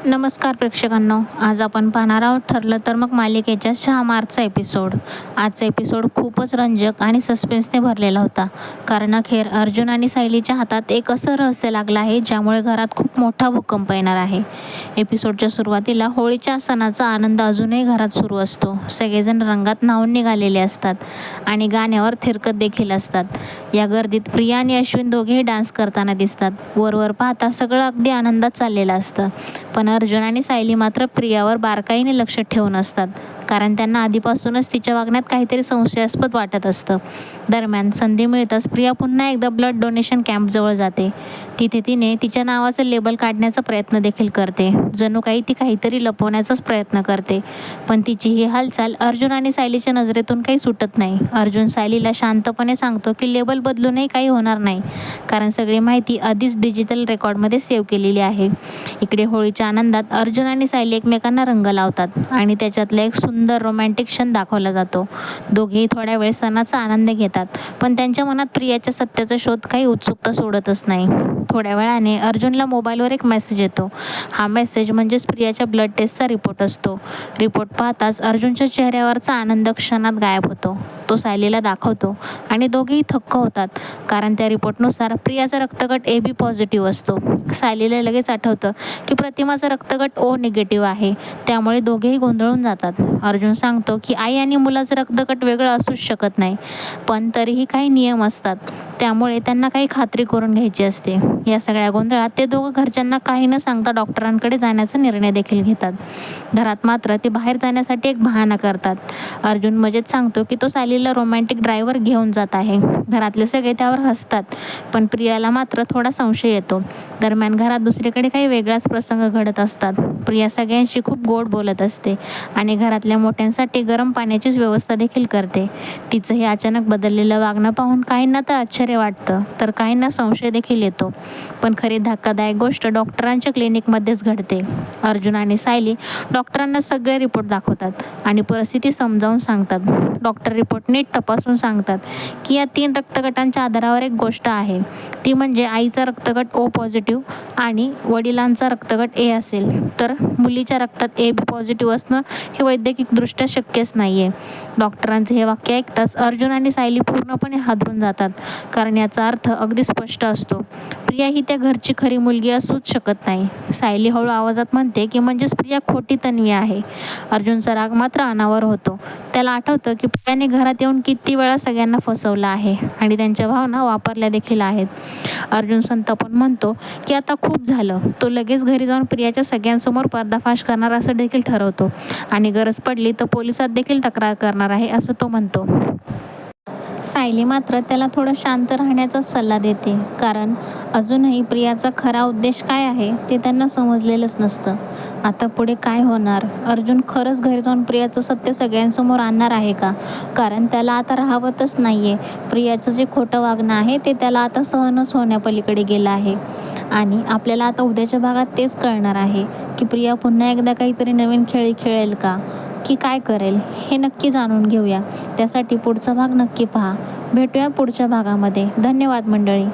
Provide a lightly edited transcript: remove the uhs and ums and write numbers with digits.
नमस्कार प्रेक्षकांनो, आज आपण पाहणार आहोत ठरलं तर मग मालिकेच्या 6 मार्चचा एपिसोड. आजचा एपिसोड खूपच रंजक आणि सस्पेन्सने भरलेला होता, कारण अखेर अर्जुन आणि सायलीच्या हातात एक असं रहस्य लागलं आहे ज्यामुळे घरात खूप मोठा भूकंप येणार आहे. एपिसोडच्या सुरुवातीला होळीच्या सणाचा आनंद अजूनही घरात सुरू असतो. सगळेजण रंगात न्हाऊन निघालेले असतात आणि गाण्यावर थिरकत देखील असतात. या गर्दीत प्रिया आणि अश्विन दोघेही डान्स करताना दिसतात. वरवर पाहता सगळं अगदी आनंदात चाललेलं असतं, पण अर्जुन आणि सायली मात्र प्रियावर बारकाईने लक्ष ठेवून असतात, कारण त्यांना आधीपासूनच तिच्या वागण्यात काहीतरी संशयास्पद वाटत असतं. दरम्यान संधी मिळताच प्रिया पुन्हा एकदा ब्लड डोनेशन कॅम्पजवळ जाते. तिथे तिने तिच्या नावाचं लेबल काढण्याचा प्रयत्न देखील करते. जणू काही ती काहीतरी लपवण्याचाच प्रयत्न करते, पण तिची ही हालचाल अर्जुन आणि सायलीच्या नजरेतून काही सुटत नाही. अर्जुन सायलीला शांतपणे सांगतो की लेबल बदलूनही काही होणार नाही, कारण सगळी माहिती आधीच डिजिटल रेकॉर्डमध्ये सेव्ह केलेली आहे. इकडे होळीच्या आनंदात अर्जुन आणि सायली एकमेकांना रंग लावतात आणि त्याच्यातला एक सुंदर रोमॅन्टिक क्षण दाखवला जातो. दोघेही थोड्या वेळ सणाचा आनंद घेतात, पण त्यांच्या मनात प्रियाच्या सत्याचा शोध काही उत्सुकता सोडतच नाही. थोड्या वेळाने अर्जुनला मोबाईलवर एक मेसेज येतो. हा मेसेज म्हणजेच प्रियाच्या ब्लड टेस्टचा रिपोर्ट असतो. रिपोर्ट पाहताच अर्जुनच्या चेहऱ्यावरचा आनंद क्षणात गायब होतो. तो सायलीला दाखवतो आणि दोघेही थक्क होतात, कारण त्या रिपोर्टनुसार प्रियाचा रक्तगट AB पॉझिटिव्ह असतो. सायलीला लगेच आठवतं की प्रतिमाचा रक्तगट O निगेटिव्ह आहे, त्यामुळे दोघेही गोंधळून जातात. अर्जुन सांगतो की आई आणि मुलाचं रक्तगट वेगळं असूच शकत नाही, पण तरीही काही नियम असतात, त्यामुळे त्यांना काही खात्री करून घ्यायची असते. या सगळ्या गोंधळात ते दोघं घरच्यांना काही न सांगता डॉक्टरांकडे जाण्याचा निर्णय देखील घेतात. घरात मात्र ते बाहेर जाण्यासाठी एक बहाणा करतात. अर्जुन मजेत सांगतो की तो सायलीला रोमॅन्टिक ड्राईव्हवर घेऊन जात आहे. घरातले सगळे त्यावर हसतात, पण प्रियाला मात्र थोडा संशय येतो. दरम्यान घरात दुसरीकडे काही वेगळाच प्रसंग घडत असतात. प्रिया सगळ्यांशी खूप गोड बोलत असते आणि घरातल्या मोठ्यांसाठी गरम पाण्याचीच व्यवस्था देखील करते. तिचं हे अचानक बदललेलं वागणं पाहून काहींना तर आश्चर्य वाटतं, तर काहींना संशय देखील येतो. पण खरी धक्कादायक गोष्ट डॉक्टरांच्या क्लिनिकमध्येच घडते. अर्जुन आणि सायली डॉक्टरांना सगळे रिपोर्ट दाखवतात आणि परिस्थिती समजावून सांगतात. डॉक्टर रिपोर्ट नीट तपासून सांगतात की या 3 रक्तगटांच्या आधारावर एक गोष्ट आहे, ती म्हणजे आईचा रक्तगट O पॉझिटिव्ह आणि वडिलांचा रक्तगट A असेल, तर मुलीच्या रक्तात AB पॉझिटिव्ह असणं हे वैद्यकीयदृष्ट्या शक्यच नाही आहे. डॉक्टरांचे हे वाक्य ऐकताच अर्जुन आणि सायली पूर्णपणे हादरून जातात, कारण याचा अर्थ अगदी स्पष्ट असतो. प्रिया ही त्या घरची खरी मुलगी असूच शकत नाही. सायली हळू आवाजात म्हणते की म्हणजेच प्रिया खोटी तन्वी आहे. अर्जुनचा राग मात्र अनावर होतो. त्याला आठवतं की प्रियाने घरात येऊन किती वेळा सगळ्यांना फसवलं आहे आणि त्यांच्या भावना वापरल्या देखील आहेत. अर्जुन संतापून म्हणतो की आता खूप झालं. तो लगेच घरी जाऊन प्रियाच्या सगळ्यांसमोर पर्दाफाश करणार असं देखील ठरवतो आणि गरज पडली तर पोलिसात देखील तक्रार करणार आहे असं तो म्हणतो. सायली मात्र त्याला थोडं शांत राहण्याचाच सल्ला देते, कारण अजूनही प्रियाचा खरा उद्देश काय आहे ते त्यांना समजलेलंच नसतं. आता पुढे काय होणार? अर्जुन खरंच घरी जाऊन प्रियाचं सत्य सगळ्यांसमोर आणणार आहे का? कारण त्याला आता राहावतच नाही आहे. प्रियाचं जे खोटं वागणं आहे ते त्याला आता सहनच होण्यापलीकडे गेलं आहे. आणि आपल्याला आता उद्याच्या भागात तेच कळणार आहे की प्रिया पुन्हा एकदा काहीतरी नवीन खेळ खेळेल का, की काय करेल, हे नक्की जाणून घेऊया. त्यासाठी पुढचा भाग नक्की पहा. भेटूया पुढच्या भागामध्ये. धन्यवाद मंडळी.